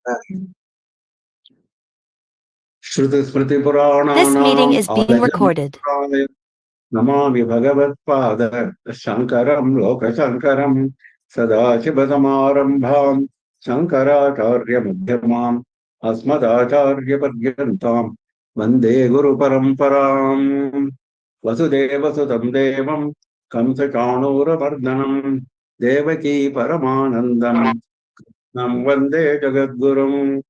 This meeting is being recorded. Namami Bhagavatpada Shankaram Lokashankaram Sadashivasamarambham Shankaracharya Madhyamam Asmadacharya Padyantam Vande Guru Paramparam Vasudeva Sudam Devam Kamsachanura Vardhanam Devaki Paramanandam Nam Vande Jagadgurum.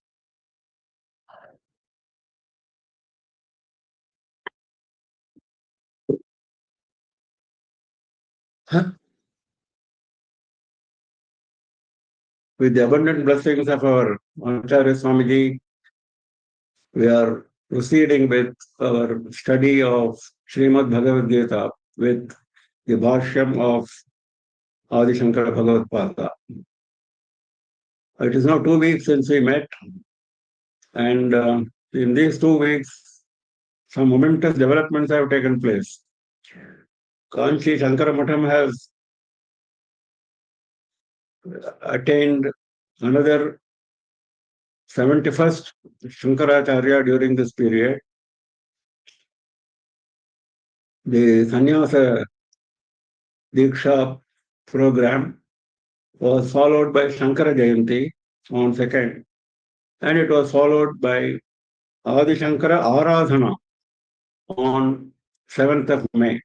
With the abundant blessings of our Acharya Swamiji, we are proceeding with our study of Srimad Bhagavad Gita with the Bhashyam of Adi Shankara Bhagavad-pada. It is now 2 weeks since we met, and in these 2 weeks, some momentous developments have taken place. Kanchi Shankara Matham has attained another 71st Shankaracharya during this period. The Sannyasa Diksha program was followed by Shankara Jayanti on 2nd, and it was followed by Adi Shankara Aradhana on 7th of May.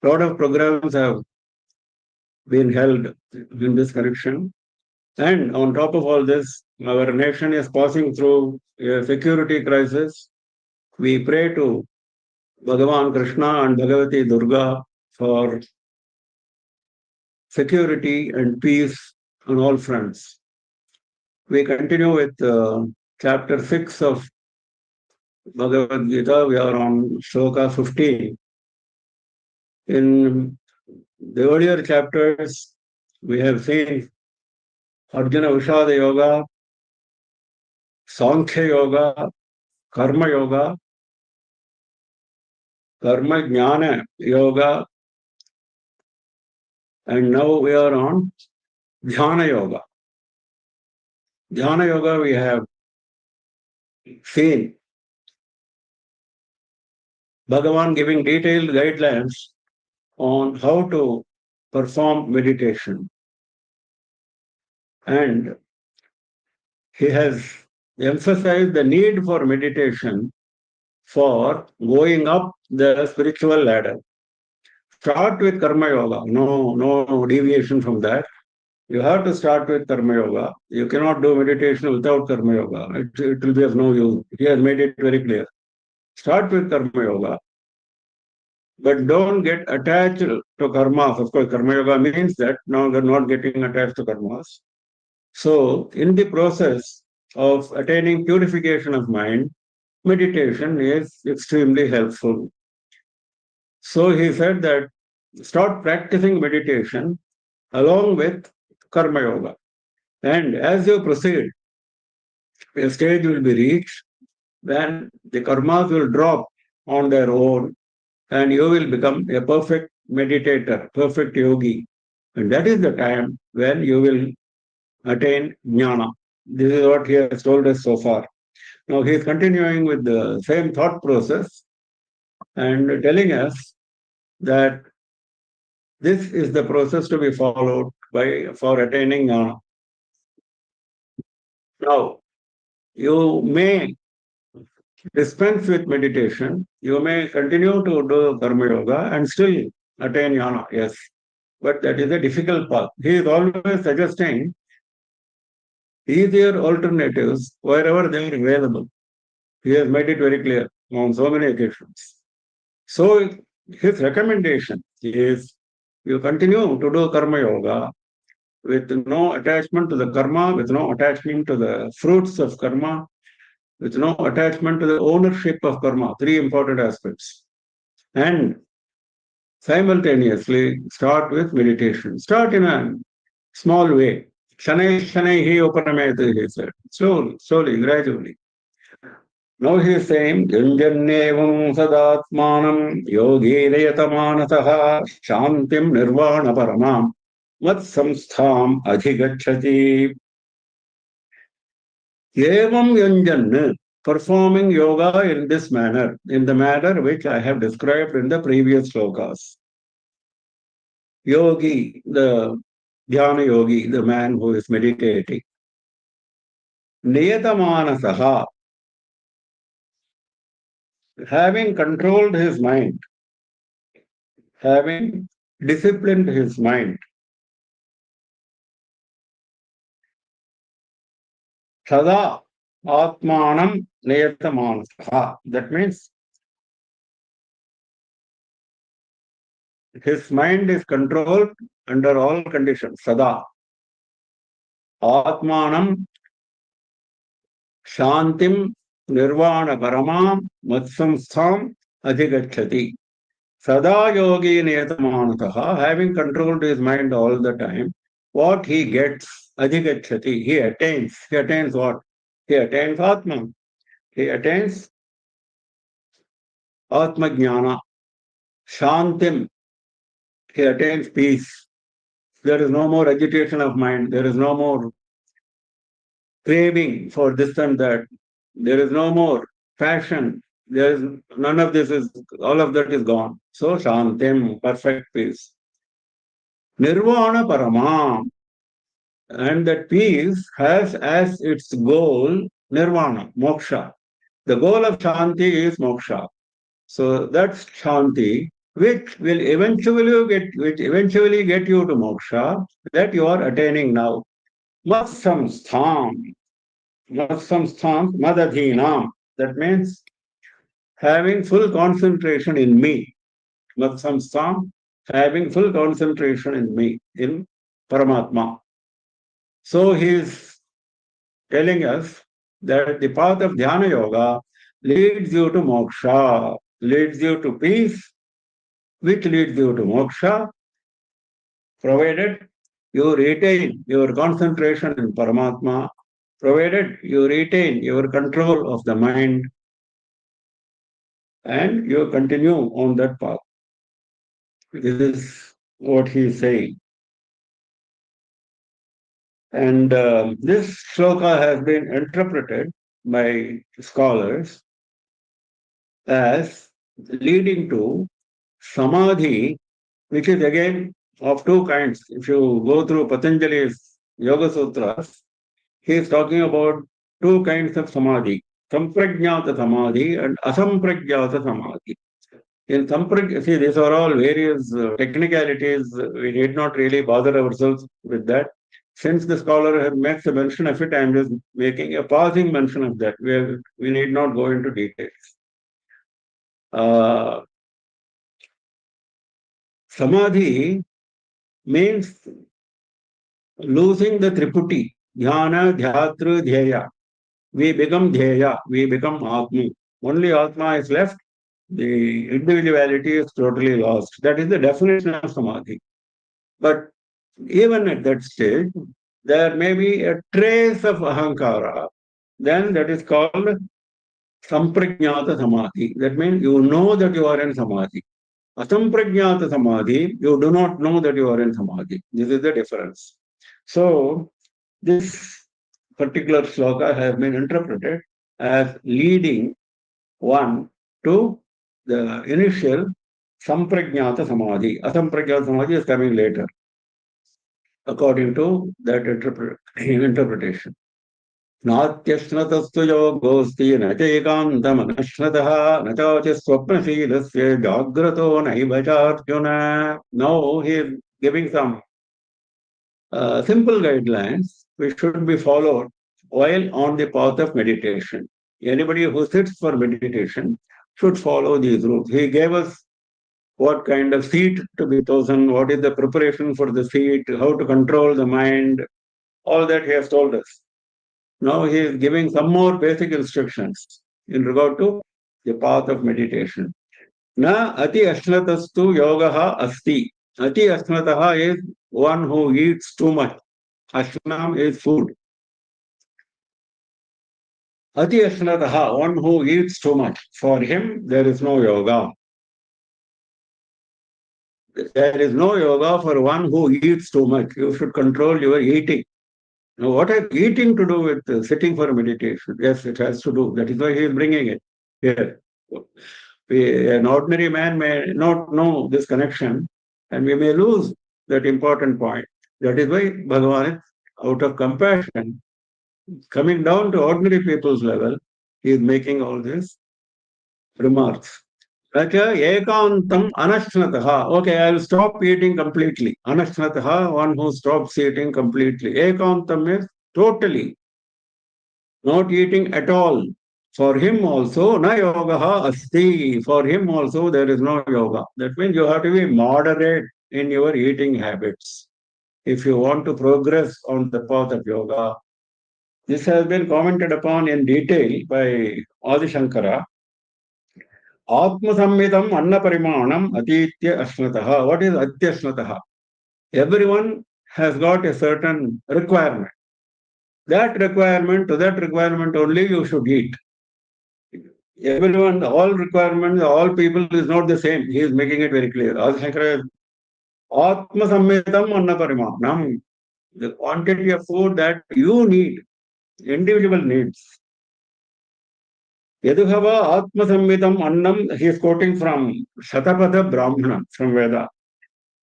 A lot of programs have been held in this connection, and on top of all this, our nation is passing through a security crisis. We pray to Bhagavan Krishna and Bhagavati Durga for security and peace on all fronts. We continue with chapter 6 of Bhagavad Gita. We are on Shloka 15. In the earlier chapters, we have seen Arjuna Vishada Yoga, Sankhya Yoga, Karma Yoga, Karma Jnana Yoga, and now we are on Dhyana Yoga. Dhyana Yoga we have seen Bhagavan giving detailed guidelines on how to perform meditation. And he has emphasized the need for meditation for going up the spiritual ladder. Start with Karma Yoga, no deviation from that. You have to start with Karma Yoga. You cannot do meditation without Karma Yoga. It will be of no use. He has made it very clear. Start with Karma Yoga, but don't get attached to karmas. Of course, Karma Yoga means that now they're not getting attached to karmas. So, in the process of attaining purification of mind, meditation is extremely helpful. So, he said that start practicing meditation along with Karma Yoga. And as you proceed, a stage will be reached when the karmas will drop on their own and you will become a perfect meditator, perfect yogi. And that is the time when you will attain jnana. This is what he has told us so far. Now he is continuing with the same thought process and telling us that this is the process to be followed for attaining jnana. Now, you may dispense with meditation, you may continue to do Karma Yoga and still attain jnana, yes. But that is a difficult path. He is always suggesting easier alternatives wherever they are available. He has made it very clear on so many occasions. So his recommendation is you continue to do Karma Yoga with no attachment to the karma, with no attachment to the fruits of karma, with no attachment to the ownership of karma. 3 important aspects. And simultaneously start with meditation. Start in a small way. Shanai hi upanameti, he said. Slowly, gradually. Now he is saying, Janjannevam sadatmanam yogi rayatamanataha shantim nirvana paramam mat samstham adhigacchati. Evam yanjan, performing yoga in this manner, in the manner which I have described in the previous slokas. Yogi, the dhyana yogi, the man who is meditating. Niyatamanasah, having controlled his mind, having disciplined his mind. Sada atmanam niyatamanasah. That means his mind is controlled under all conditions. Sada. Atmanam shantim nirvana paramam matsamstham adhigacchati. Sada yogi niyatamanataha, having controlled his mind all the time, what he gets, adhigacchati, he attains. He attains what? He attains Atman. He attains Atma Jnana. Shantim, he attains peace. There is no more agitation of mind. There is no more craving for this and that. There is no more passion. There is none of this is, all of that is gone. So Shantim, perfect peace. Nirvana Paramam. And that peace has as its goal nirvana, moksha. The goal of shanti is moksha. So that's shanti, which will eventually get you to moksha, that you are attaining now. Matsamstham. Matsamstham, madadhinam. That means having full concentration in me. Matsamstham, having full concentration in me, in Paramatma. So he is telling us that the path of Dhyana Yoga leads you to moksha, leads you to peace, which leads you to moksha, provided you retain your concentration in Paramatma, provided you retain your control of the mind, and you continue on that path. This is what he is saying. And this shloka has been interpreted by scholars as leading to samadhi, which is again of two kinds. If you go through Patanjali's Yoga Sutras, he is talking about two kinds of samadhi, samprajnata samadhi and asamprajnata samadhi. In see, these are all various technicalities. We need not really bother ourselves with that. Since the scholar makes a mention of it, I am just making a passing mention of that. We need not go into details. Samadhi means losing the triputi, dhyana, dhyatru, dhyaya. We become dhyaya, we become atma. Only atma is left. The individuality is totally lost. That is the definition of samadhi. But even at that stage, there may be a trace of ahankara. Then that is called samprajnata samadhi. That means you know that you are in samadhi. Asamprajnata samadhi, you do not know that you are in samadhi. This is the difference. So, this particular shloka has been interpreted as leading one to the initial samprajnata samadhi. Asamprajnata samadhi is coming later, according to that interpretation. नात्यश्नतस्तु योगोऽस्ति न चैकान्तमनश्नतः न चाति स्वप्नशीलस्य जाग्रतो नैव चार्जुन. Now he is giving some simple guidelines which should be followed while on the path of meditation. Anybody who sits for meditation should follow these rules. He gave us what kind of seat to be chosen, what is the preparation for the seat, how to control the mind, all that he has told us. Now he is giving some more basic instructions in regard to the path of meditation. Na ati ashnatastu yogaha asti. Ati ashnataha is one who eats too much. Ashnam is food. Ati ashnataha, one who eats too much. For him, there is no yoga. There is no yoga for one who eats too much. You should control your eating. Now, what has eating to do with sitting for meditation? Yes, it has to do. That is why he is bringing it here. An ordinary man may not know this connection, and we may lose that important point. That is why Bhagavan, out of compassion, coming down to ordinary people's level, he is making all these remarks. Ekantam anashnataha. Okay, I will stop eating completely. Anashnataha, one who stops eating completely. Ekantam is totally not eating at all. For him also, na yoga asti. For him also, there is no yoga. That means you have to be moderate in your eating habits if you want to progress on the path of yoga. This has been commented upon in detail by Adi Shankara. Atmasammitam anna parimanam atitya ashnataha. What is atyashnataha? Everyone has got a certain requirement. That requirement, to that requirement only you should eat. Everyone, all requirements, all people is not the same. He is making it very clear. Adi Shankara, Atmasammitam anna parimanam. The quantity of food that you need, individual needs. Yaduhava Atmasammitam Annam, he is quoting from Shatapada Brahmana from Veda.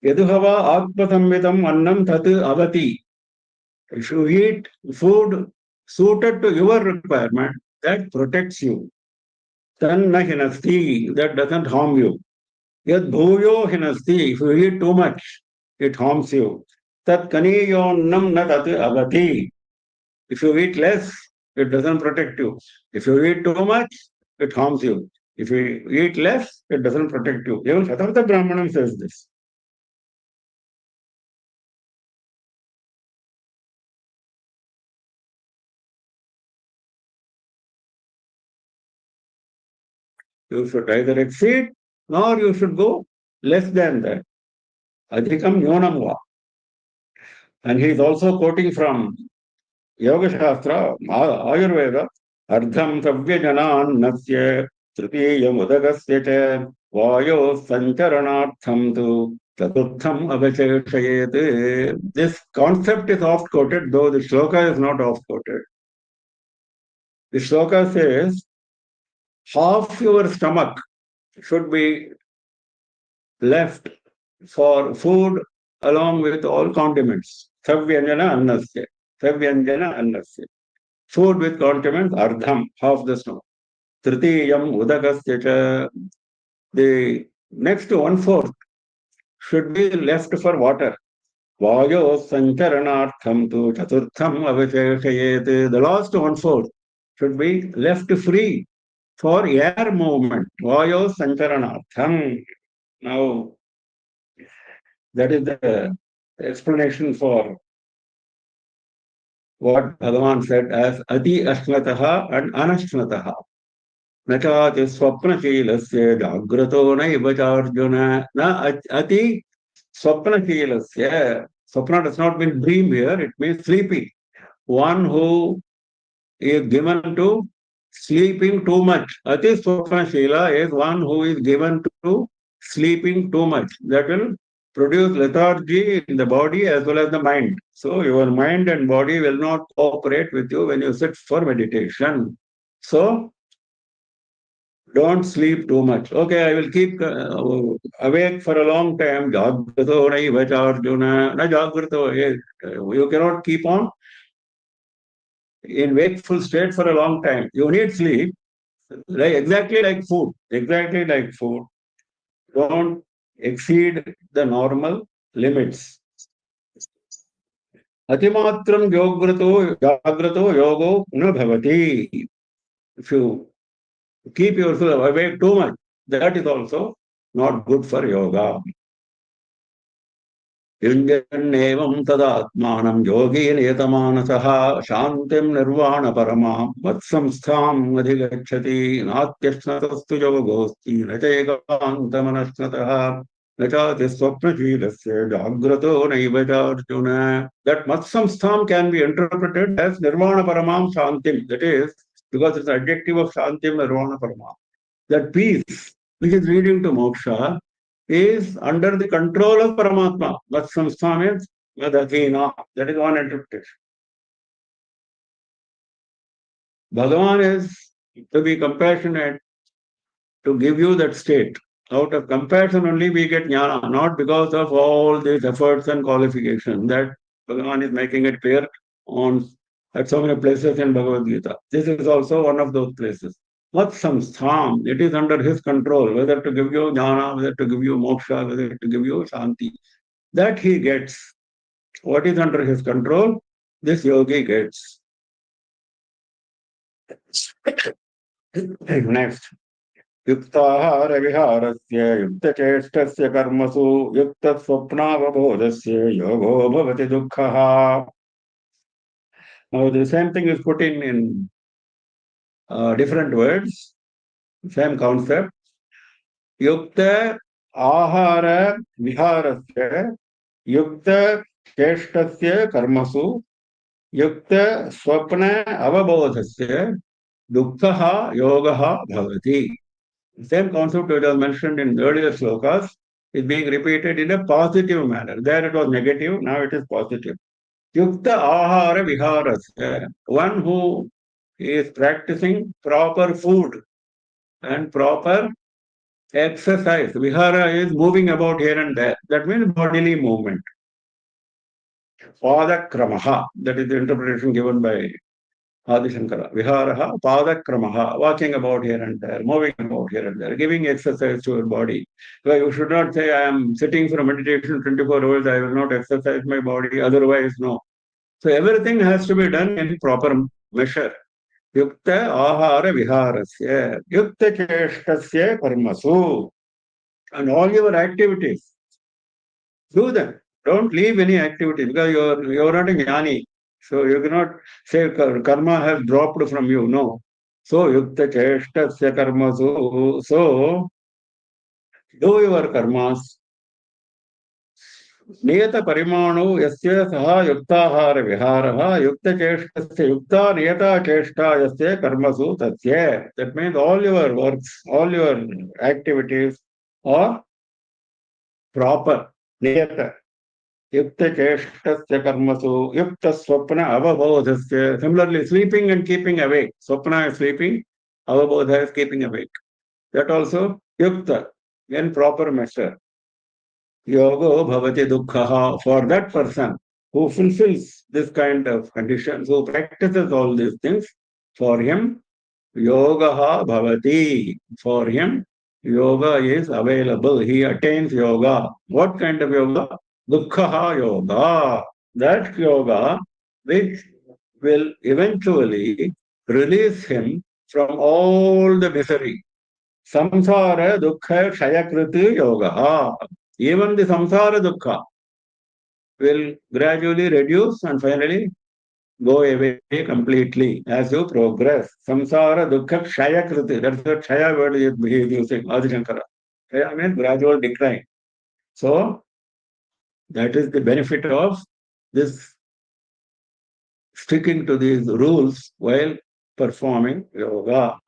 Yaduhava Atmasammitam Annam Tat Avati. If you eat food suited to your requirement, that protects you. Tan na hinasti, that doesn't harm you. Yad bhuyo hinasti, if you eat too much, it harms you. Tat kaniyonnam na tat avati. If you eat less, it doesn't protect you. If you eat too much, it harms you. If you eat less, it doesn't protect you. Even Shatartha Brahmanam says this. You should either exceed or you should go less than that. Adhikam nyonam va. And he is also quoting from Yoga Shastra, Ayurveda, Ardham Savyajanannasya Tritiya Mudagasya cha Vayo Sancharanartham tu Chaturtham Avachayate. This concept is oft quoted, though the shloka is not oft quoted. The shloka says, half your stomach should be left for food along with all condiments. Savyanjana annasya. Savyanjana annasya. Food with condiments, ardham, half the stomach. Tritiyam udagasya cha. The next 1/4 should be left for water. Vayo sancharanartham tu chaturtham avasheshayet. The last 1/4 should be left free for air movement. Vayo sancharanartham. Now, that is the explanation for what Bhagavan said as ati ashnataha and anashnataha. Nachati swapnaशीलस्य जाग्रतो नैव चार्जुन. Na ati swapnaशीलस्य. Swapna does not mean dream here, it means sleepy. One who is given to sleeping too much. Ati swapnashila is one who is given to sleeping too much. That will produce lethargy in the body as well as the mind. So your mind and body will not cooperate with you when you sit for meditation. So don't sleep too much. Okay, I will keep awake for a long time. Jagrato naiva Arjuna. Na jagrato. You cannot keep on in wakeful state for a long time. You need sleep. Exactly like food. Exactly like food. Don't exceed the normal limits. Atimatram jagrato yogo na bhavati. If you keep yourself awake too much, that is also not good for yoga. Yunjannevam tadatmanam yogi niyatamanasah shantim nirvana paramam vatsamstham adhigacchati natyashnatastu yogosti nachekantamanashnatah nachati swapnajilasya jagrato naivajarjuna. That matsamstham can be interpreted as nirvana paramam shantim. That is, because it's an adjective of shantim nirvana paramam. That peace which is leading to moksha is under the control of Paramatma. Vat samstha means Vadadhina. That is one interpretation. Bhagavan is to be compassionate, to give you that state. Out of compassion only we get jnana, not because of all these efforts and qualifications. That Bhagavan is making it clear on at so many places in Bhagavad Gita. This is also one of those places. What samstham, it is under his control, whether to give you jnana, whether to give you moksha, whether to give you shanti. That he gets. What is under his control, this yogi gets. Next. युक्ताहार विहारस्य युक्तचेष्टस्य कर्मसु युक्तस्वप्नावबोधस्य योगो भवति दुःखः. Now the same thing is put in different words, same concept. Yukta ahara viharasya yukta cheshtasya karmasu yukta swapna avabodhasya dukkha yogaha bhavati. Same concept which was mentioned in earlier slokas is being repeated in a positive manner. There it was negative, now it is positive. Yukta ahara viharasya, one who is practicing proper food and proper exercise. Vihara is moving about here and there. That means bodily movement. Padakramaha, that is the interpretation given by Adi Shankara. Viharaha, padakramaha, walking about here and there, moving about here and there, giving exercise to your body. So you should not say, I am sitting for a meditation 24 hours, I will not exercise my body, otherwise no. So everything has to be done in proper measure. Yukta ahara viharasya, yukta cheshtasya karmasu. And all your activities, do them. Don't leave any activity because you're not a jnani. So you cannot say karma has dropped from you. No. So yukta cheshtasya karmasu. So do your karmas. Niyata parimanu yasya saha yuktahara viharaha yukta cheshtasya yukta niyata cheshta yasya karmasu tasya. That means all your works, all your activities are proper. Niyata. Yukta cheshtasya karmasu, yukta swapna avabodhasya. Similarly, sleeping and keeping awake. Swapna is sleeping, avabodha is keeping awake. That also yukta, in proper measure. Yogo bhavati dukkha. For that person who fulfills this kind of conditions, who practices all these things, for him, yogaha bhavati. For him, yoga is available. He attains yoga. What kind of yoga? Dukkha yoga. That yoga which will eventually release him from all the misery. Samsara dukkha shayakriti yoga. Even the samsara dukkha will gradually reduce and finally go away completely as you progress. Samsara dukkha shayakriti. That's the shaya word he is using, Adi Shankara. Shaya means gradual decline. So that is the benefit of this sticking to these rules while performing yoga.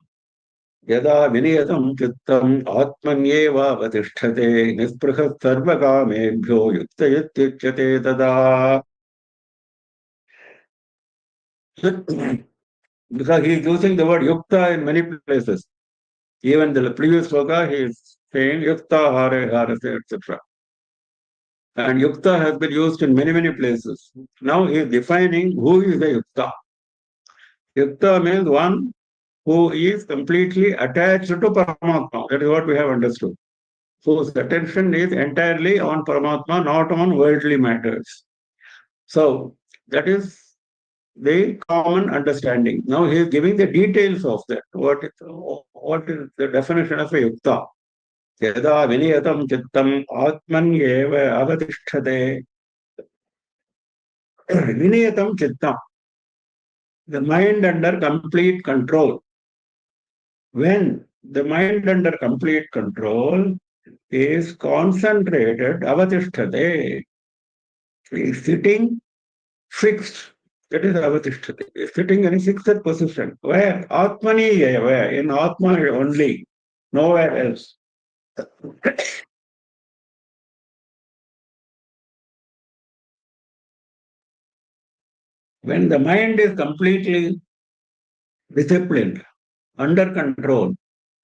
Yada viniyatam chittam atmanyeva vatisthate nisprah sarvakamebhyo yuktayityuchyate tada. Because he is using the word yukta in many places. Even the previous sloka, he is saying yukta hare harase, etc. And yukta has been used in many, many places. Now he is defining who is the yukta. Yukta means one who is completely attached to Paramatma. That is what we have understood. Whose attention is entirely on Paramatma, not on worldly matters. So that is the common understanding. Now he is giving the details of that. What is the definition of a yukta? Yada viniyatam chittam atmanyeva avatisthate. Viniyatam chittam. The mind under complete control. When the mind under complete control is concentrated, avatisthate, is sitting fixed. That is avatisthate. Is sitting in a fixed position. Where? Atmani eva, in Atma only, nowhere else. When the mind is completely disciplined, under control,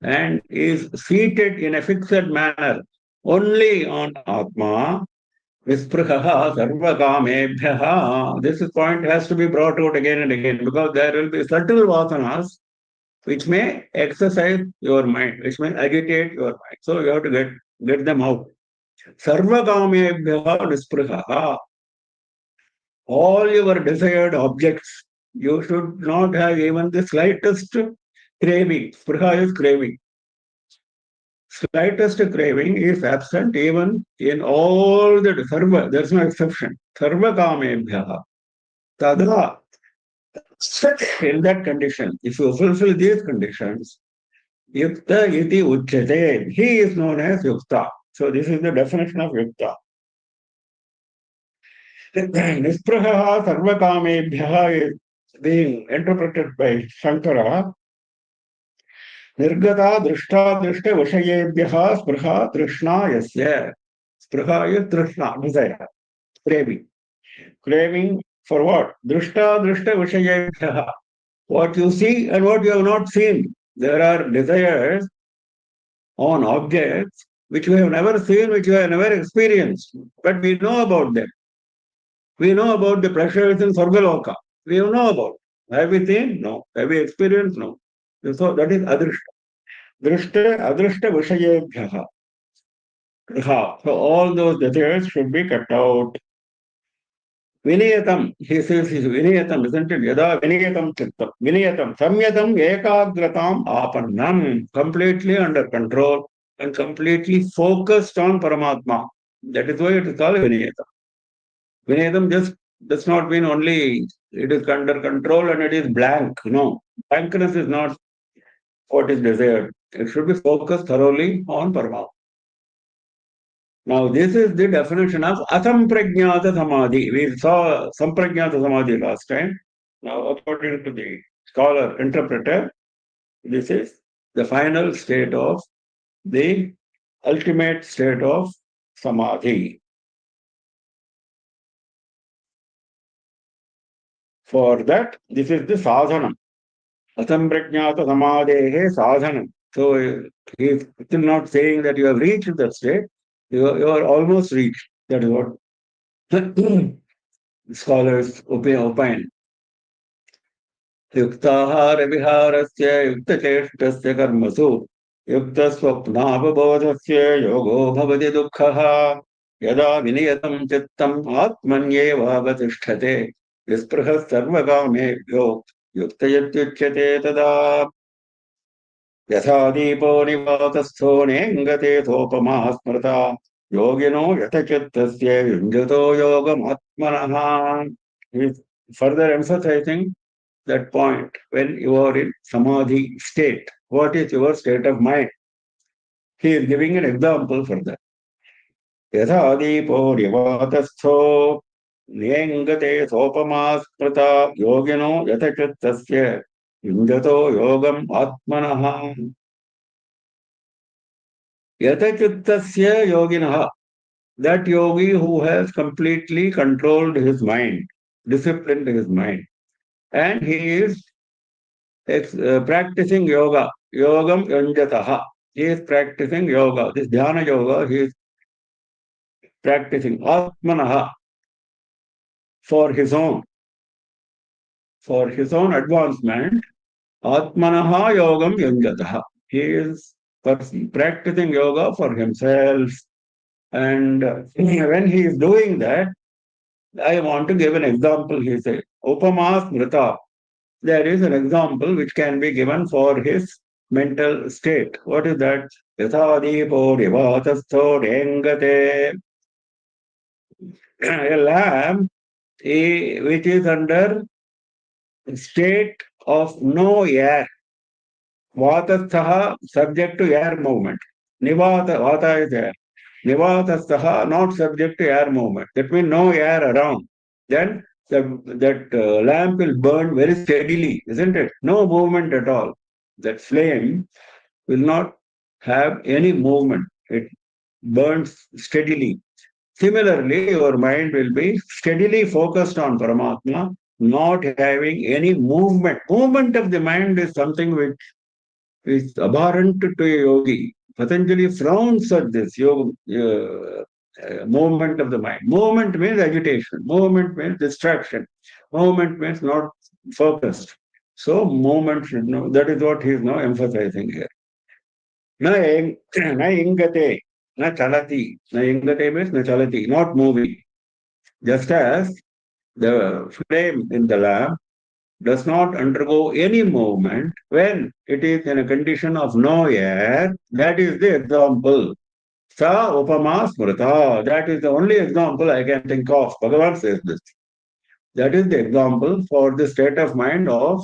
and is seated in a fixed manner only on Atma, Vispraha Sarvakamebhyaha. This point has to be brought out again and again because there will be subtle vasanas which may exercise your mind, which may agitate your mind. So you have to get them out. Sarvakamebhyaha Vispraha. All your desired objects, you should not have even the slightest craving. Spriha is craving. Slightest craving is absent even in all the sarva. There's no exception. Sarva kamebhyaha. Tada. In that condition, if you fulfill these conditions, yukta iti uchyate. He is known as yukta. So this is the definition of yukta. Nispraha sarva kamebhyaha is being interpreted by Shankara. Nirgata drishta drishta vishayebhyaha spruha trishna yasya. Spruha is trishna, desire, craving. Craving for what? Drishta drishta vishayebhyaha. What you see and what you have not seen. There are desires on objects which we have never seen, which we have never experienced, but we know about them. We know about the pleasures in Sargaloka. We know about. Have we seen? No. Have we experienced? No. So that is adrishta. Drishta, adrishta vishayebhyaha. So all those desires should be cut out. Viniyatam, he says, viniyatam, isn't it? Yada viniyatam chittam. Viniyatam, samyatam ekagratam apannam. Completely under control and completely focused on Paramatma. That is why it is called viniyatam. Viniyatam just does not mean only it is under control and it is blank. No, blankness is not what is desired. It should be focused thoroughly on Paramatma. Now, this is the definition of asampragnata samadhi. We saw sampragnata samadhi last time. Now, according to the scholar interpreter, this is the final state of the ultimate state of samadhi. For that, this is the sadhanam. Asampragnata samadhehe sadhanam. So, he is still not saying that you have reached that state. You are almost reached. That is what scholars opine. युक्ताहार विहारस्य युक्तचेष्टस्य कर्मसु युक्तस्वप्नावबोधस्य योगो भवति दुःखः यदा विनियतं चित्तम् आत्मन्येवावतिष्ठते विस्पृहः सर्वकामेभ्यो युक्तयत्युच्यते तदा यथा दीपो निवातस्थो नेङ्गतेथोपमा स्मृता योगिनो यतचित्तस्य युञ्जतो योगमात्मनः. Further emphasizing that point, when you are in samadhi state, what is your state of mind? He is giving an example for that. Yatha deepo nivatastho niyengate sopama smrita yogino yatachittasya yunjato yogam atmanaha. Yatachittasya yoginaha. That yogi who has completely controlled his mind, disciplined his mind, and he is practicing yoga, yogam yunjataha. He is practicing yoga, this dhyana yoga, he is practicing atmanaha for his own advancement. Atmanaha yogam yunjataha. He is practicing yoga for himself. And when he is doing that, I want to give an example, he said. Upama smrita. There is an example which can be given for his mental state. What is that? Yathadipo nivatastho dengate. A lamp which is under state of no air. Vatastha subject to air movement. Vata is air. Nivatastha not subject to air movement. That means no air around. Then that lamp will burn very steadily, isn't it? No movement at all. That flame will not have any movement. It burns steadily. Similarly, your mind will be steadily focused on Paramatma not having any movement. Movement of the mind is something which is abhorrent to a yogi. Patanjali frowns at this yoga, movement of the mind. Movement means agitation. Movement means distraction. Movement means not focused. So movement should know. That is what he is now emphasizing here. Na ingate, na chalati. Na ingate means na chalati, not moving. Just as the flame in the lamp does not undergo any movement when it is in a condition of no air, that is the example. Sa upama smrita. That is the only example I can think of. Bhagavan says this. That is the example for the state of mind of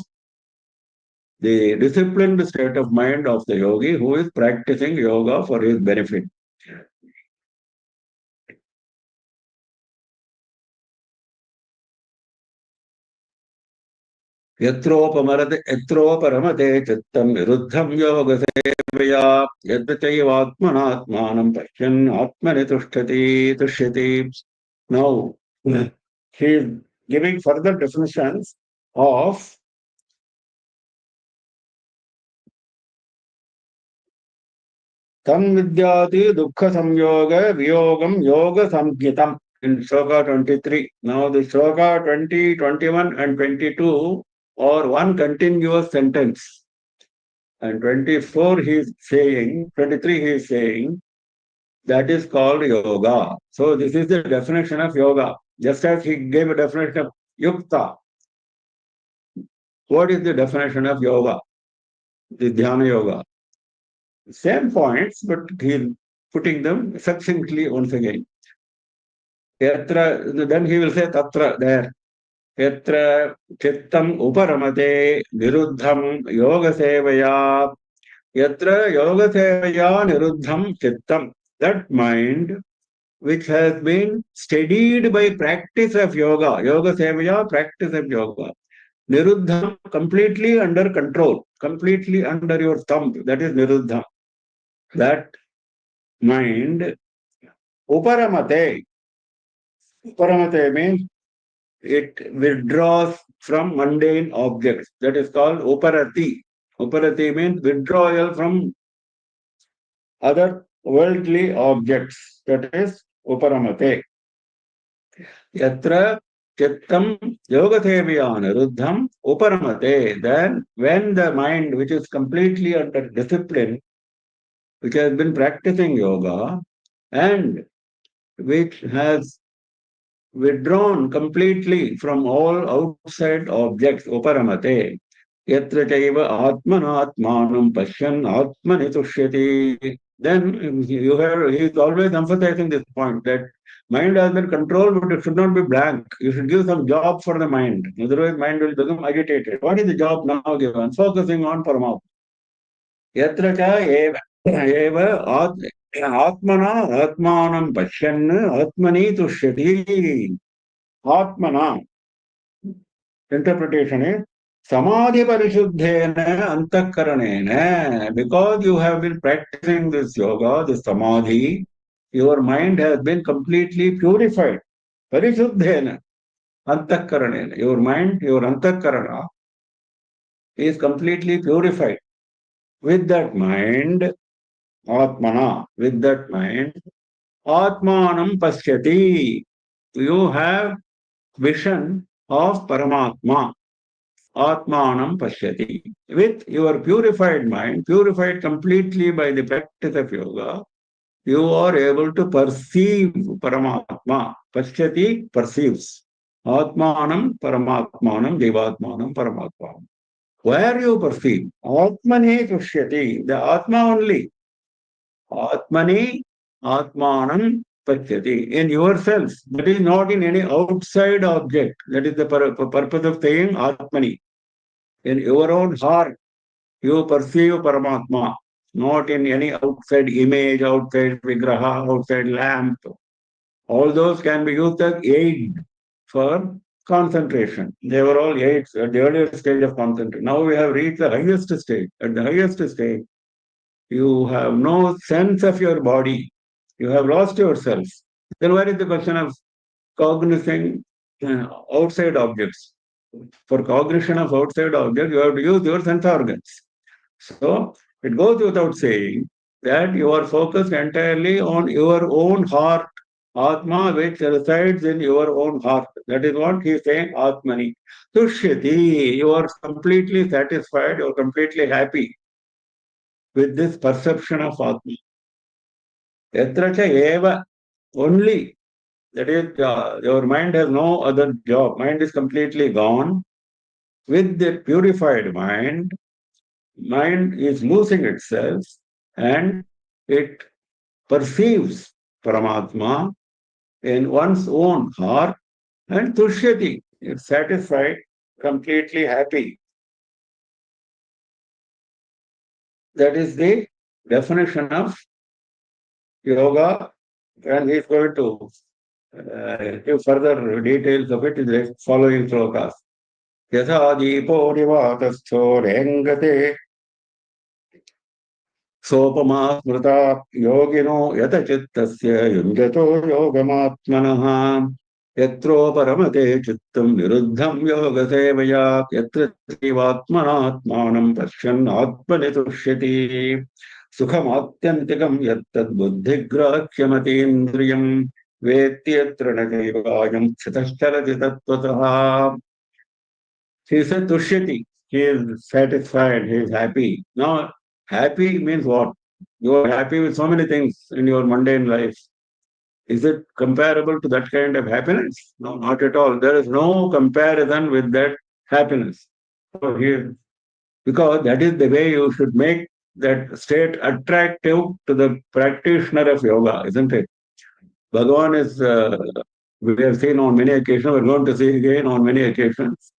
the disciplined state of mind of the yogi who is practicing yoga for his benefit. यत्रोपरमते चित्तं विरुद्धं योगसेवया यद् चैवात्मनात्मानं पश्यन् आत्मनि तुष्यति. Now, he is giving further definitions of tam vidyati dukkha samyoga viyogam yoga samgitam in Shloka 23. Now, the Shloka 20, 21 and 22 are one continuous sentence. And 24 he is saying, 23 he is saying, that is called yoga. So this is the definition of yoga. Just as he gave a definition of yukta. What is the definition of yoga? The dhyana yoga. Same points, but he is putting them succinctly once again. Yatra, then he will say tatra there. Yatra chittam uparamate niruddham yoga sevaya. Yatra yoga sevaya niruddham chittam. That mind which has been steadied by practice of yoga. Yoga sevaya, practice of yoga. Niruddham, completely under control, completely under your thumb. That is niruddham. That mind, uparamate. Uparamate means it withdraws from mundane objects. That is called uparati. Uparati means withdrawal from other worldly objects. That is uparamate. Yatra chittam yogathevya niruddham uparamate. Then when the mind which is completely under discipline, which has been practicing yoga and which has withdrawn completely from all outside objects, uparamate, yatra chaiva atmanatmanam pashyan atmani tushyati. Then he is always emphasizing this point that mind has been controlled, but it should not be blank. You should give some job for the mind. Otherwise, mind will become agitated. What is the job now given? Focusing on Paramatma. Yatra cha eva atmana atmanam pashyan atmani tushyati. Atmana. Interpretation is Samadhi parishuddhena antakaranena. Because you have been practicing this yoga, this samadhi, your mind has been completely purified. Parishuddhena antakaranena. Your mind, your antakarana is completely purified. With that mind, atmana, with that mind, atmanam pasyati. You have vision of Paramatma. Atmanam pashyati. With your purified mind, purified completely by the practice of yoga, you are able to perceive Paramatma. Pashyati perceives. Atmanam Paramatmanam Jivatmanam Paramatmanam. Where you perceive? Atmani pashyati. The Atma only. Atmani Atmanam pashyati. In yourself. That is not in any outside object. That is the purpose of saying Atmani. In your own heart, you perceive Paramatma, not in any outside image, outside vigraha, outside lamp. All those can be used as aid for concentration. They were all aids at the earlier stage of concentration. Now we have reached the highest stage. At the highest stage, you have no sense of your body. You have lost yourself. Then where is the question of cognizing outside objects? For cognition of outside object, you have to use your sense organs. So it goes without saying that you are focused entirely on your own heart, Atma, which resides in your own heart. That is what he is saying, Atmani. Tushyati, you are completely satisfied, you are completely happy with this perception of Atma. Yatracha eva, only, that is, your mind has no other job. Mind is completely gone. With the purified mind, mind is losing itself and it perceives Paramatma in one's own heart and Tushyati, it's satisfied, completely happy. That is the definition of yoga, and he's going to give further details of it in the following slokas. Yatha deepo nivatastho rengate सोपमा स्मृता योगिनो यतचित्तस्य युञ्जतो योगमात्मनः यत्रोपरमते चित्तं निरुद्धं योगसेवया यत्र जीवात्मनात्मानं पश्यन् आत्मनि तुष्यति सुखमात्यन्तिकं यत्तद्बुद्धिग्राह्यमतीन्द्रियं वेत्ति यत्र न चैवायं स्थितश्चरति तत्त्वतः. He said Tushyati. He is satisfied, he is happy. Now, happy means what? You are happy with so many things in your mundane life. Is it comparable to that kind of happiness? No, not at all. There is no comparison with that happiness. So here, because that is the way you should make that state attractive to the practitioner of yoga, isn't it? Bhagavan is, we have seen on many occasions, we're going to see again on many occasions.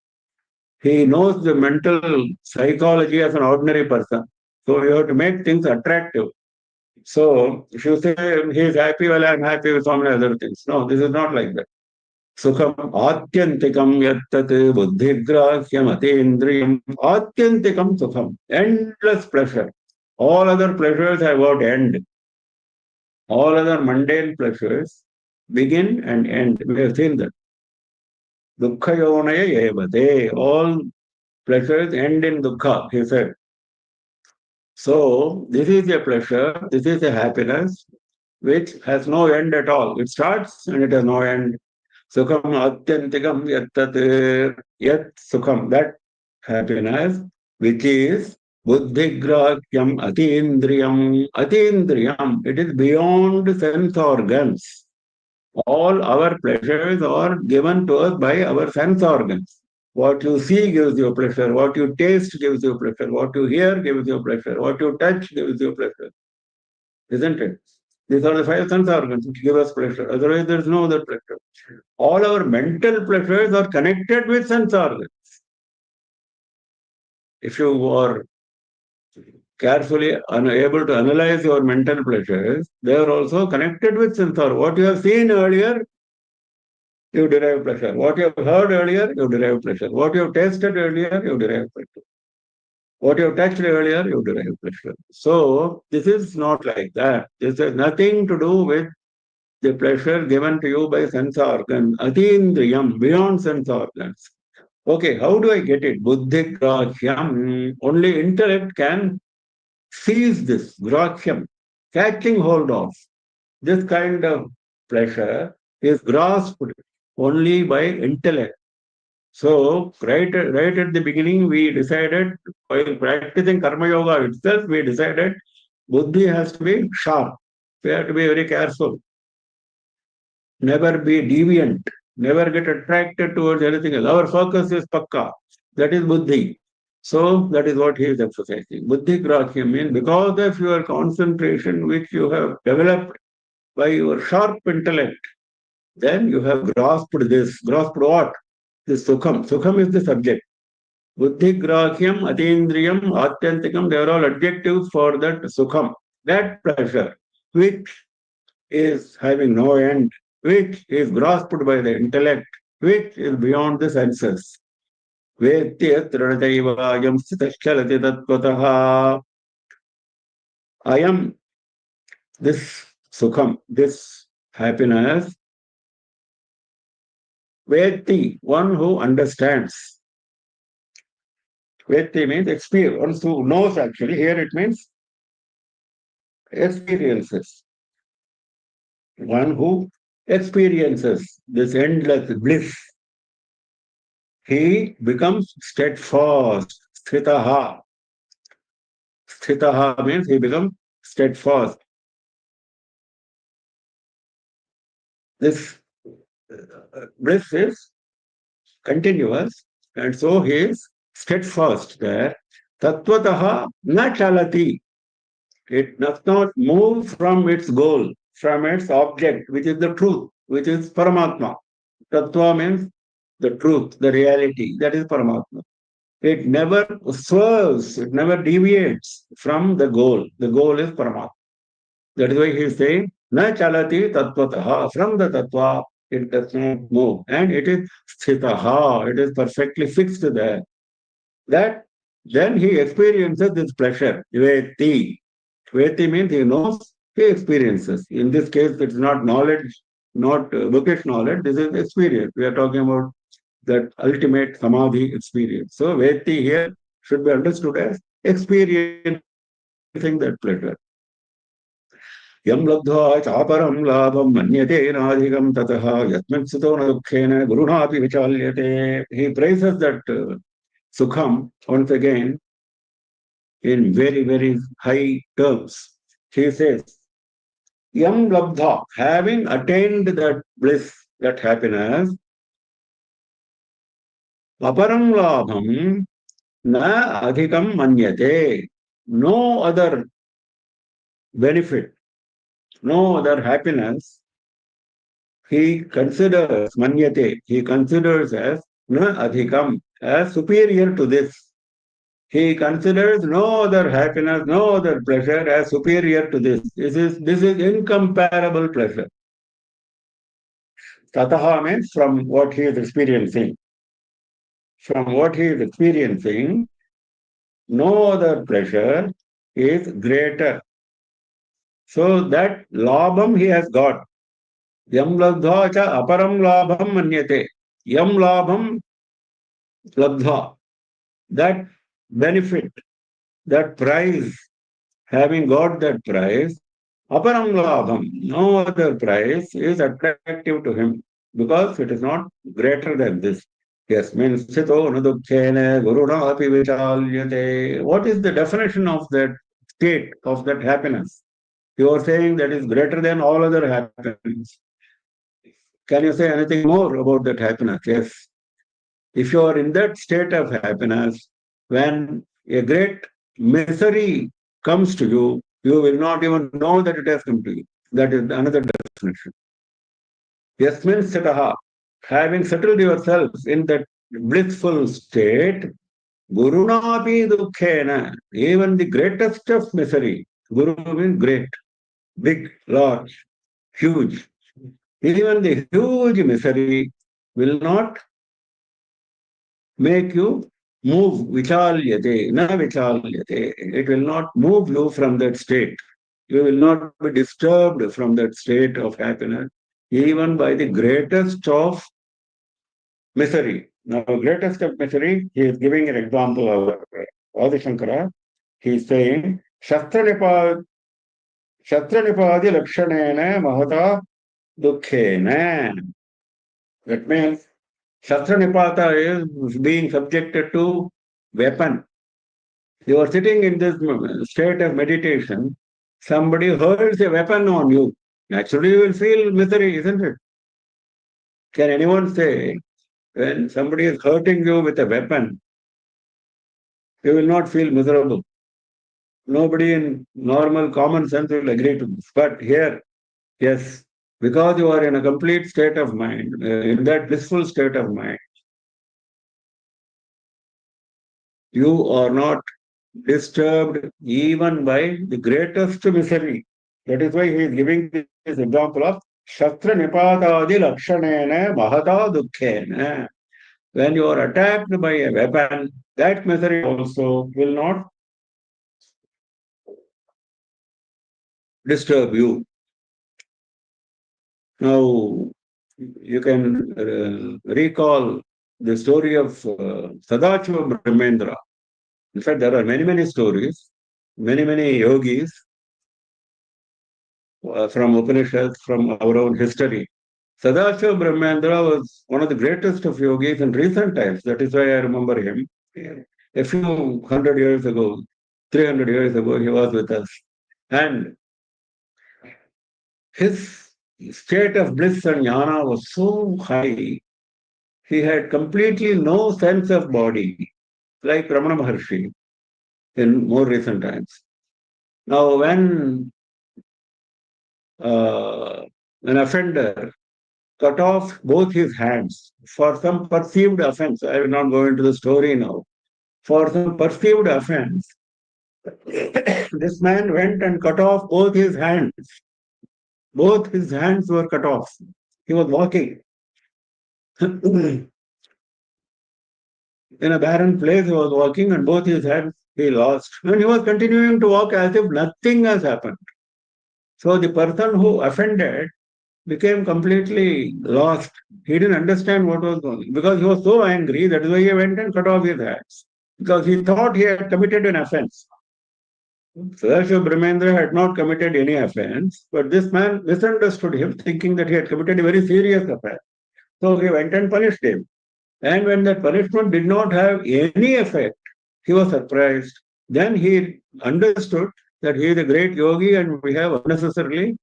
He knows the mental psychology as an ordinary person. So you have to make things attractive. So if you say he is happy, well, I'm happy with so many other things. No, this is not like that. Sukham atyantikam yattat buddhigrahyam atindriyam atyantikam sukham. Endless pleasure. All other pleasures have got end. All other mundane pleasures begin and end. We have seen that. Dukkhayonaya evate. All pleasures end in dukkha, he said. So this is a pleasure, this is a happiness which has no end at all. It starts and it has no end. Sukham atyantikam yattat yat sukham, that happiness which is buddhigrahyam atindriyam. Atindriyam, it is beyond sense organs. All our pleasures are given to us by our sense organs. What you see gives you pleasure. What you taste gives you pleasure. What you hear gives you pleasure. What you touch gives you pleasure. Isn't it? These are the five sense organs which give us pleasure. Otherwise, there is no other pleasure. All our mental pleasures are connected with sense organs. If you are carefully unable to analyze your mental pleasures, they are also connected with sense organs. What you have seen earlier, you derive pleasure. What you have heard earlier, you derive pleasure. What you have tasted earlier, you derive pleasure. What you have touched earlier, you derive pleasure. So this is not like that. This has nothing to do with the pleasure given to you by sense organ. Atindriyam, beyond sense organs. Okay, how do I get it? Buddhi grahyam. Only intellect can seize this, grahyam, catching hold of. This kind of pleasure is grasped only by intellect. So, right at the beginning, we decided, while practicing Karma Yoga itself, we decided Buddhi has to be sharp. We have to be very careful. Never be deviant. Never get attracted towards anything else. Our focus is Pakka. That is Buddhi. So, that is what he is emphasizing. Buddhi Grahyam means because of your concentration which you have developed by your sharp intellect, then you have grasped this. Grasped what? This Sukham. Sukham is the subject. Buddhigrahyam, atindriyam, atyantikam, they are all adjectives for that Sukham, that pleasure, which is having no end, which is grasped by the intellect, which is beyond the senses. Vetti yatra daivayam stitaschalati tattvataha. I am this Sukham, this happiness. Vetti, one who understands. Veti means experience. One who knows actually. Here it means experiences. One who experiences this endless bliss. He becomes steadfast. Sthitaha. Sthitaha means he becomes steadfast. This bliss is continuous, and so he is steadfast there. Tattvataha na chalati. It does not move from its goal, from its object, which is the truth, which is Paramatma. Tattva means the truth, the reality, that is Paramatma. It never swerves, it never deviates from the goal. The goal is Paramatma. That is why he is saying, na chalati tattvataha. From the tattva, it does not move. And it is sthitaha. It is perfectly fixed there. That then he experiences this pleasure. Veti. Veti means he knows, he experiences. In this case, it's not knowledge, not bookish knowledge. This is experience. We are talking about that ultimate samadhi experience. So Veti here should be understood as experiencing that pleasure. Yam labdha chaparam labham manyate nadhikam tataha yatman sito na dukkhena gurunapi vichalyate. He praises that sukham once again in very, very high terms. He says, Yam labdha, having attained that bliss, that happiness, aparam labham na adhikam manyate. No other benefit, no other happiness he considers, manyate, he considers as na adhikam, as superior to this. He considers no other happiness, no other pleasure as superior to this. This is incomparable pleasure. Tataha means from what he is experiencing. From what he is experiencing, no other pleasure is greater. So that labham he has got. Yam labdha cha aparam labham manyate. Yam labham labdha. That benefit, that prize, having got that prize, aparam labham, no other prize is attractive to him because it is not greater than this. Yes, means sthito nudukkhene guruna api vichalyate. What is the definition of that state, of that happiness? You are saying that is greater than all other happiness. Can you say anything more about that happiness? Yes. If you are in that state of happiness, when a great misery comes to you, you will not even know that it has come to you. That is another definition. Yasmin sitaha, having settled yourself in that blissful state, gurunapi dukkhena, even the greatest of misery, guru means great, big, large, huge. Even the huge misery will not make you move vichalyate, na vichalyate. It will not move you from that state. You will not be disturbed from that state of happiness, even by the greatest of misery. Now, greatest of misery, he is giving an example of Adi Shankara. He is saying, Shastranipadi lakshanena mahata dukkhena. That means Shastranipata is being subjected to weapon. You are sitting in this state of meditation, somebody hurls a weapon on you. Naturally, you will feel misery, isn't it? Can anyone say when somebody is hurting you with a weapon, you will not feel miserable? Nobody in normal common sense will agree to this. But here, yes, because you are in a complete state of mind, in that blissful state of mind, you are not disturbed even by the greatest misery. That is why he is giving this example of Shastra Nipatadi Lakshanena Mahata Dukkhena. When you are attacked by a weapon, that misery also will not disturb you. Now, you can recall the story of Sadachiva Brahmendra. In fact, there are many stories, many yogis from Upanishads, from our own history. Sadashiva Brahmendra was one of the greatest of yogis in recent times. That is why I remember him. A few 100 years ago, 300 years ago, he was with us. And his state of bliss and jnana was so high, he had completely no sense of body, like Ramana Maharshi in more recent times. Now, when an offender cut off both his hands for some perceived offense, I will not go into the story now, for some perceived offense, this man went and cut off both his hands. Both his hands were cut off. He was walking. In a barren place, he was walking, and both his hands he lost. And he was continuing to walk as if nothing has happened. So the person who offended became completely lost. He didn't understand what was going on because he was so angry. That is why he went and cut off his hands. Because he thought he had committed an offense. Sadashiva Brahmendra had not committed any offense, but this man misunderstood him, thinking that he had committed a very serious offense. So he went and punished him. And when that punishment did not have any effect, he was surprised. Then he understood that he is a great yogi and we have unnecessarily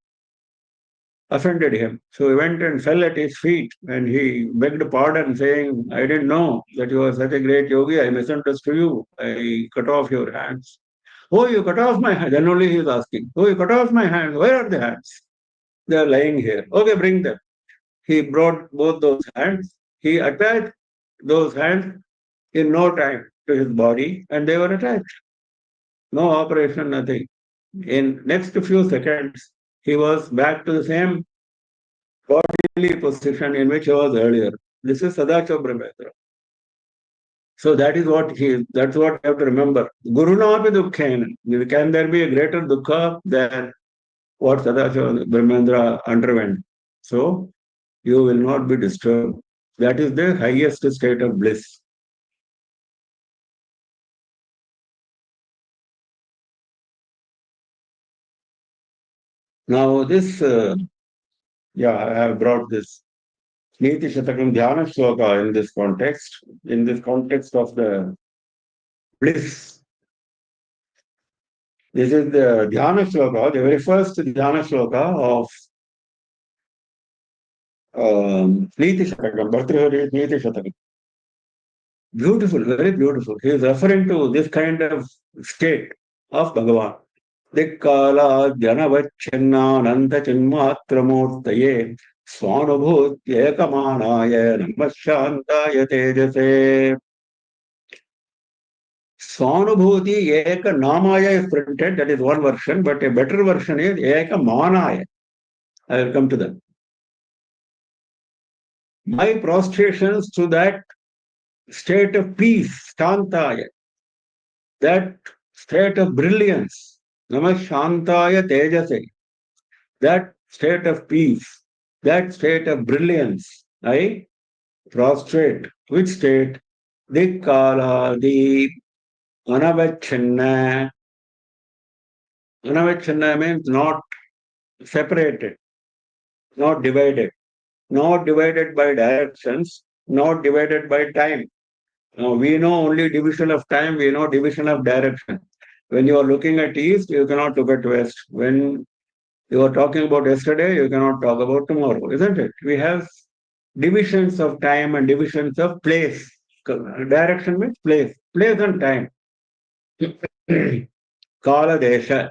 offended him. So he went and fell at his feet and he begged pardon, saying, I didn't know that you are such a great yogi. I misunderstood you. I cut off your hands. Oh, you cut off my hands. Then only he is asking, oh, you cut off my hands. Where are the hands? They are lying here. Okay, bring them. He brought both those hands. He attached those hands in no time to his body and they were attached. No operation, nothing. In next few seconds, he was back to the same bodily position in which he was earlier. This is Sadashiva Brahmendra. So that's what you have to remember. Gurunapi dukkhen. Can there be a greater dukkha than what Sadashiva Brahmendra underwent? So you will not be disturbed. That is the highest state of bliss. Now this, I have brought this Niti Shatakam Dhyana Shloka in this context of the bliss. This is the Dhyana Shloka, the very first Dhyana Shloka of Niti Shatakam, Bhartrihari's Niti Shatakam. Beautiful, very beautiful. He is referring to this kind of state of Bhagavan. दिक्कालाद्यनवच्छिन्नानन्तचिन्मात्रमूर्तये स्वानुभूत्येकमानाय नमः शान्ताय तेजसे. Swanubhuti Eka Namaya is printed, that is one version, but a better version is Eka Manaya. I will come to that. My prostrations to that state of peace, Shantaya, that state of brilliance, Namah Shantaya Tejase, that state of peace, that state of brilliance, I prostrate. Which state? Dikkala, the Anavachanna. Anavachanna means not separated, not divided by directions, not divided by time. Now, we know only division of time, we know division of direction. When you are looking at east, you cannot look at west. When you are talking about yesterday, you cannot talk about tomorrow, isn't it? We have divisions of time and divisions of place. Direction means place and time. Kala Desha,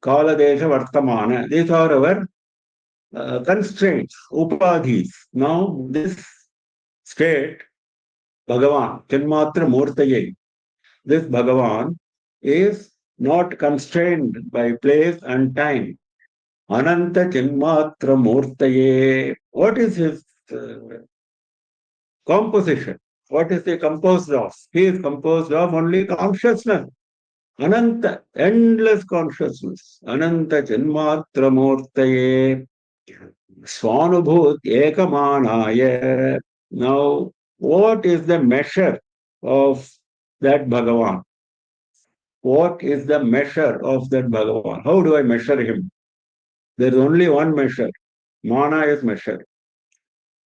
Vartamana. These are our constraints, upadhis. Now, this state, Bhagavan, Chinmatra Murtaye, this Bhagavan is not constrained by place and time. Ananta Chinmatra Murtaye. What is his composition? What is he composed of? He is composed of only consciousness. Ananta, endless consciousness. Ananta Chinmatra Murtaye. Swanubhut Ekamanaya. Now, what is the measure of that Bhagavan? what is the measure of that Bhagavan? How do I measure him? There is only one measure. Mana is measure.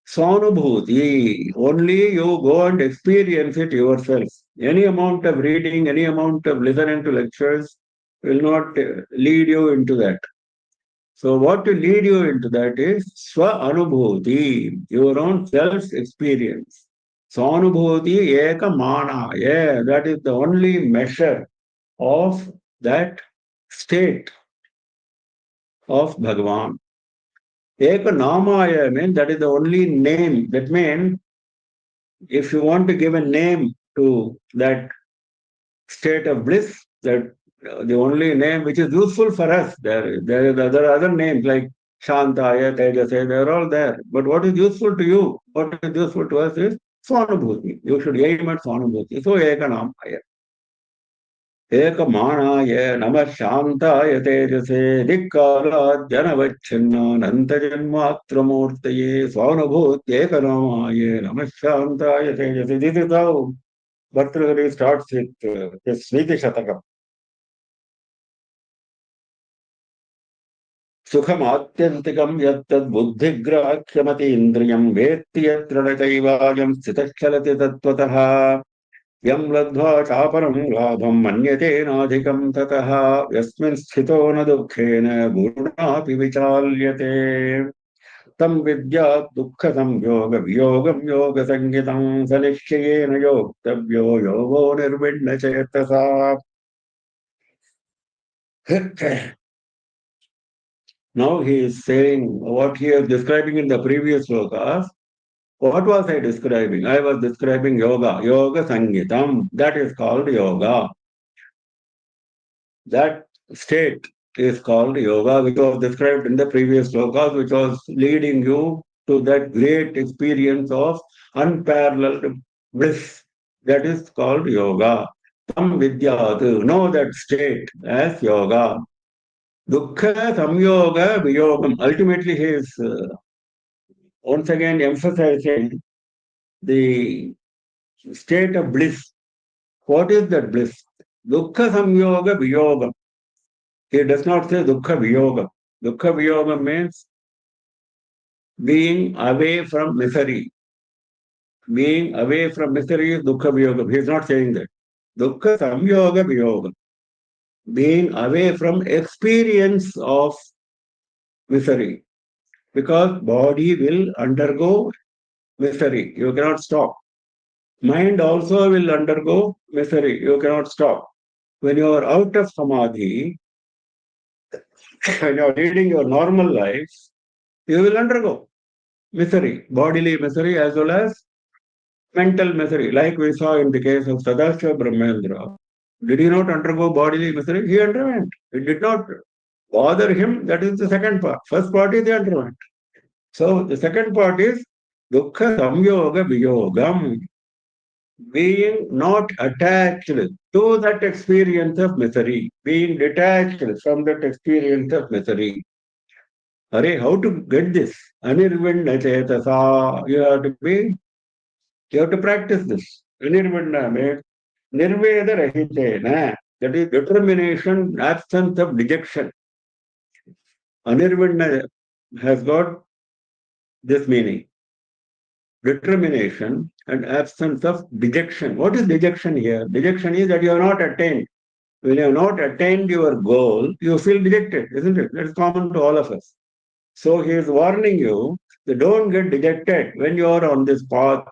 Swanubhuti, only you go and experience it yourself. Any amount of reading, any amount of listening to lectures will not lead you into that. So what will lead you into that is Swa-anubhuti, your own self-experience. Swanubhuti eka mana. Yeah, that is the only measure of that state of Bhagavan. Eka namaya means that is the only name. That means if you want to give a name to that state of bliss, that the only name which is useful for us, there are other names like Shantaya, Tejase, they are all there. But what is useful to you, what is useful to us is Swanubhuti. You should aim at Swanubhuti. So Ekanamaya. Ekmanaye Namah Shantaya Tejase Dikkara Janavachinna Nantajanmatramurtaye Swanubhuti Ekanamaye Namah Shantaya Tejase. This is how Bhartrihari starts with his Smriti Shatakam. Sukham Atyantikam Yattad Buddhigrahyamati Indriyam Vetti Yatra Chaivaayam Stitachalati Tattvataha Yam Ladva Chaparam Labham Manyate Nadhikam Tataha Yasmin Sthito Na Dukkhena Gurnapi Vichalyate Tam Vidya Dukkha Samyoga Vyogam Yoga Sangitam Sanishchayena Yoktavyo Yogo Nirvidna Chetasa. Now he is saying what he is describing in the previous slokas. What was I describing? I was describing yoga, yoga sangitam. That is called yoga. That state is called yoga, which was described in the previous slokas, which was leading you to that great experience of unparalleled bliss. That is called yoga. Tam vidyat, know that state as yoga. Dukkha samyoga viyogam. Ultimately, he is once again emphasizing the state of bliss. What is that bliss? Dukkha samyoga viyogam. He does not say dukkha viyogam. Dukkha viyogam means being away from misery. Being away from misery is dukkha viyogam. He is not saying that. Dukkha samyoga viyogam. Being away from experience of misery. Because body will undergo misery. You cannot stop. Mind also will undergo misery. You cannot stop. When you are out of samadhi, when you are leading your normal life, you will undergo misery, bodily misery as well as mental misery, like we saw in the case of Sadashiva Brahmendra. Did he not undergo bodily misery? He underwent. It did not bother him. That is the second part. First part is the underwent. So the second part is dukkha samyoga viyogam, being not attached to that experience of misery, being detached from that experience of misery. Hare, how to get this? Anirvinna chetasa. You have to practice this. Anirvinna means nirveda rahitena. That is determination, absence of dejection. Anirvinna has got this meaning. Determination and absence of dejection. What is dejection here? Dejection is that you have not attained. When you have not attained your goal, you feel dejected, isn't it? That's common to all of us. So he is warning you that don't get dejected when you are on this path.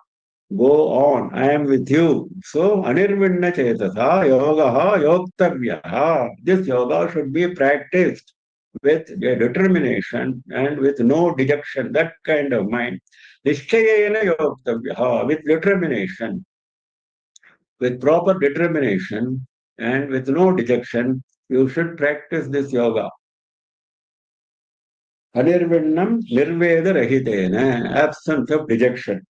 Go on. I am with you. So anirvinna chetasa yogaha yoktavyaha. This yoga should be practiced with a determination and with no dejection, that kind of mind. Nishchayena yoktavyaha, with determination, with proper determination and with no dejection, you should practice this yoga. Anirvinnam nirveda rahitena, absence of dejection.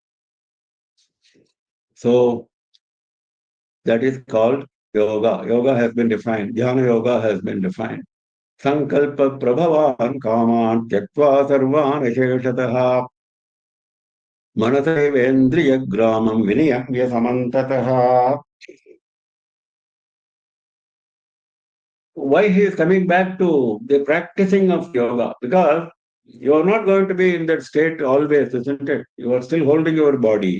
So that is called yoga. Yoga has been defined. Dhyana yoga has been defined. Sankalpa prabhavan kaman tyaktva sarvan asheshatah manasevendriya gramam viniyamya samantataha. why he is coming back to the practicing of yoga? Because you are not going to be in that state always, isn't it? You are still holding your body.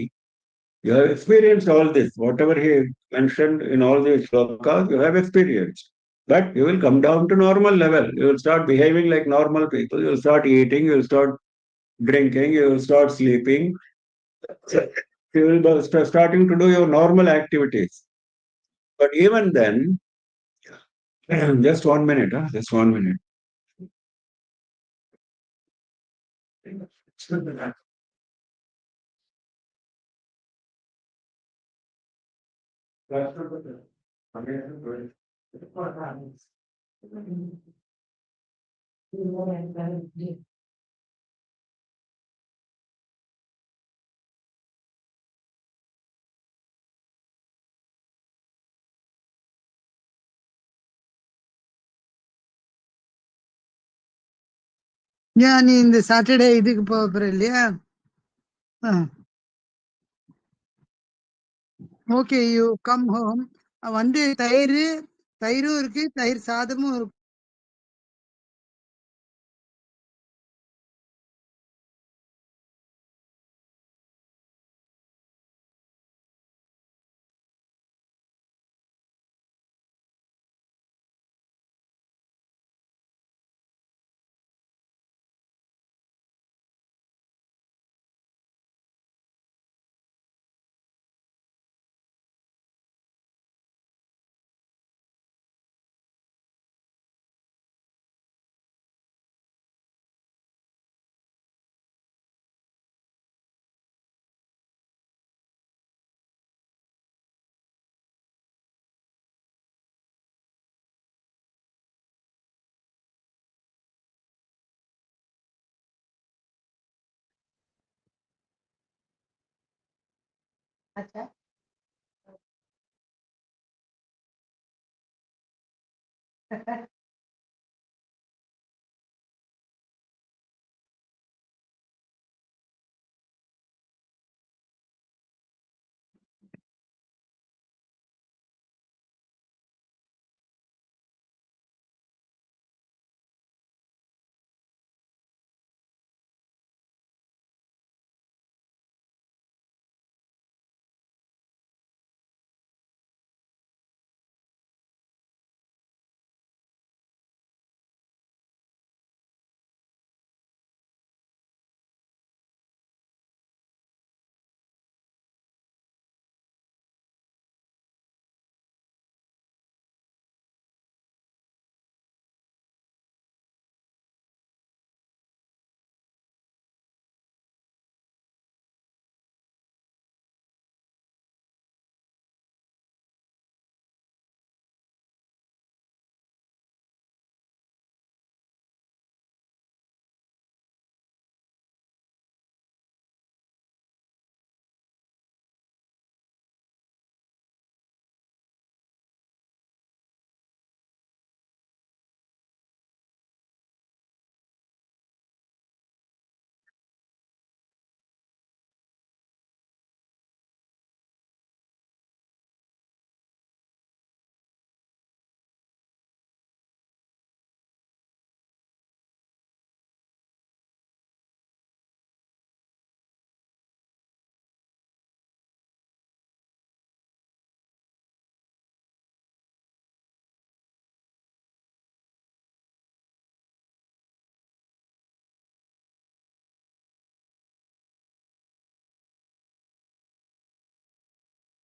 You have experienced all this. Whatever he mentioned in all these shlokas, you have experienced. But you will come down to normal level. You will start behaving like normal people. You will start eating. You will start drinking. You will start sleeping. You will starting to do your normal activities. But even then, just 1 minute, just 1 minute. Yeah, நீ இந்த Saturday இதுக்கு போக போற இல்லையா? Okay, you come home. வந்து தயிரும் இருக்கு, தயிர் சாதமும் இருக்கு.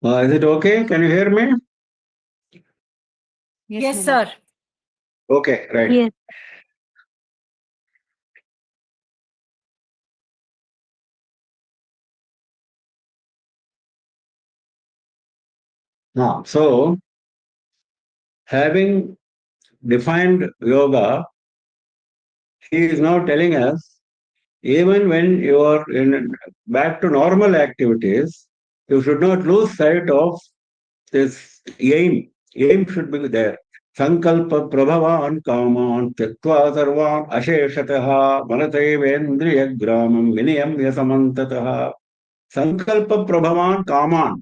Is it okay? Can you hear me? Yes, sir. Okay, right. Yes. Now, so having defined yoga, he is now telling us even when you are in back to normal activities, you should not lose sight of this aim. Aim should be there. Sankalpa prabhavan kaman tyaktva sarvam asheshataha manatevendriya gramam vinayam yasamantataha. Sankalpa prabhavan kaman.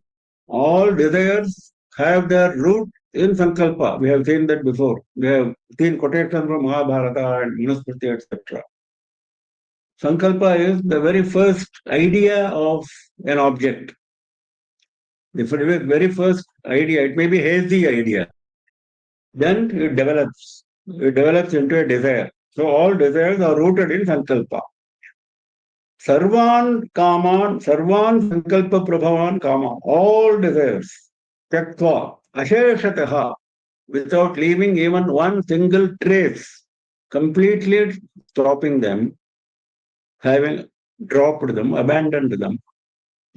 All desires have their root in Sankalpa. We have seen that before. We have seen quotations from Mahabharata and Manusmriti, etc. Sankalpa is the very first idea of an object. The very first idea, it may be hazy idea. Then it develops. It develops into a desire. So all desires are rooted in Sankalpa. Sarvan Kaman, Sarvan Sankalpa Prabhavan Kama, all desires, Taktva, Asheshataha, without leaving even one single trace, completely stopping them, having dropped them, abandoned them.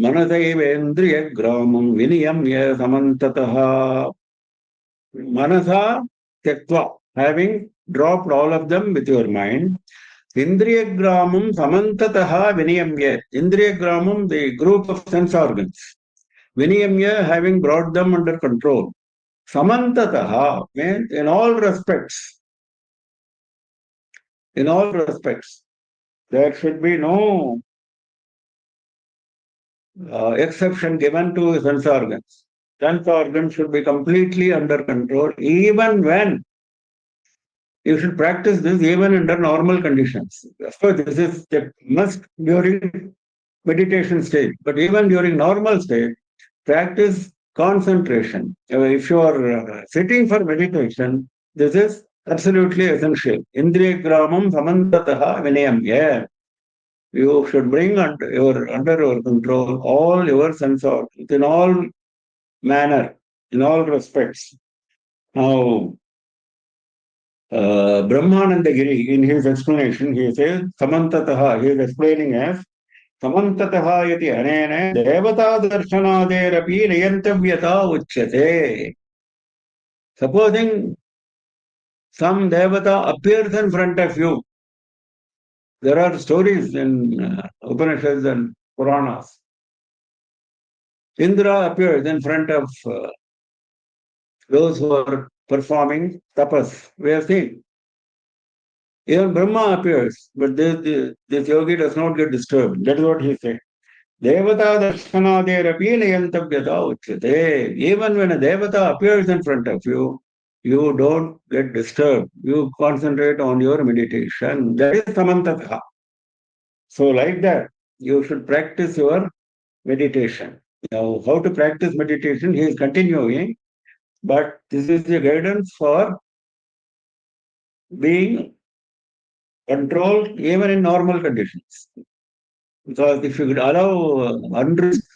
Manasaiva Gramam Viniyamya Samantataha. Manasa Taktva, having dropped all of them with your mind. Indriya Gramam Samantataha Viniyamya. Indriya Gramam, the group of sense organs. Viniyamya, having brought them under control. Samantataha means in all respects. In all respects. There should be no exception given to sense organs. Sense organs should be completely under control, even when you should practice this even under normal conditions. Of course, this is a must during meditation stage, but even during normal state, practice concentration. If you are sitting for meditation, this is absolutely essential. Indriya Gramam Samantataha Vinayam. Yeah. You should bring under your control all your sense organs in all manner, in all respects. Now, Brahmananda Giri, in his explanation, he says, Samantataha, he is explaining as Samantataha yati anene devata darshanaderapi niyantavyata uchyate. Supposing some devata appears in front of you, there are stories in Upanishads and Puranas. Indra appears in front of those who are performing tapas. We have seen. Even Brahma appears, but this yogi does not get disturbed. That is what he said. Devata darshanaderaphi nayantavyata uchyate. Even when a devata appears in front of you, you don't get disturbed. You concentrate on your meditation. That is samantataha. So like that, you should practice your meditation. Now, how to practice meditation, he is continuing, but this is the guidance for being controlled even in normal conditions. Because if you allow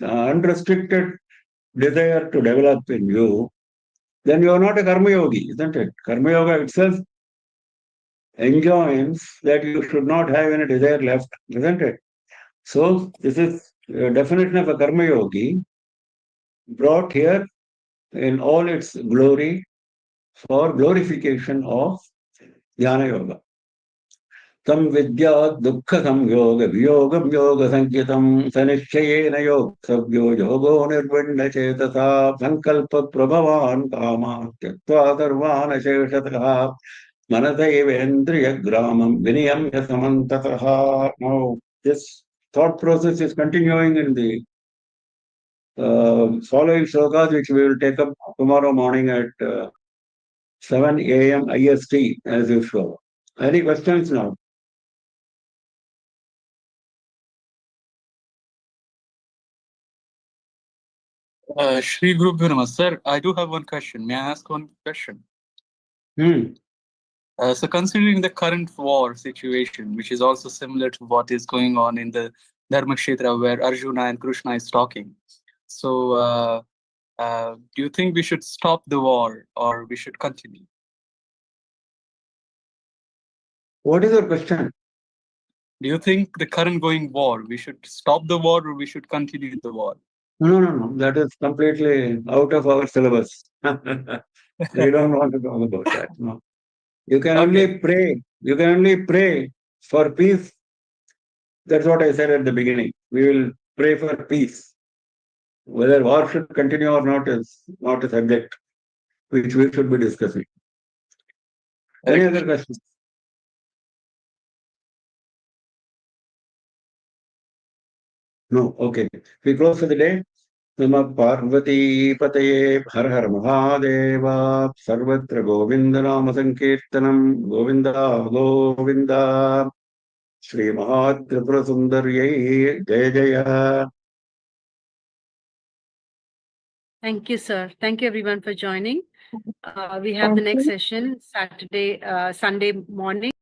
unrestricted desire to develop in you, then you are not a karma yogi, isn't it? Karma yoga itself enjoins that you should not have any desire left, isn't it? So this is a definition of a karma yogi brought here in all its glory for glorification of Jnana Yoga. Tam vidya dukkha samyoga viyogam yoga sankitam sanishchayena yoga sabyo yogo nirvinda chetasa sankalpa prabhavan kama tyaktva sarvana sheshataha manasaiva gramam viniyamya samantataha. Now, this thought process is continuing in the following shlokas, which we will take up tomorrow morning at 7 AM IST as usual. Any questions now? Shri Guru Namaste. Sir, I do have one question. May I ask one question? So considering the current war situation, which is also similar to what is going on in the Dharma Kshetra where Arjuna and Krishna is talking. So do you think we should stop the war or we should continue? What is your question? Do you think the current going war, we should stop the war or we should continue the war? No. That is completely out of our syllabus. We don't want to talk about that. No. You can only pray. You can only pray for peace. That's what I said at the beginning. We will pray for peace. Whether war should continue or not is not a subject which we should be discussing. Any other questions? No. Okay. We close for the day. नमः पार्वतीपतये हर हर महादेव सर्वत्र गोविंद नाम संकीर्तनम गोविंद गोविंद श्री महात्रिपुर सुंदर्यै जय जय. Thank you, sir. Thank you, everyone, for joining. We have the next session Sunday morning.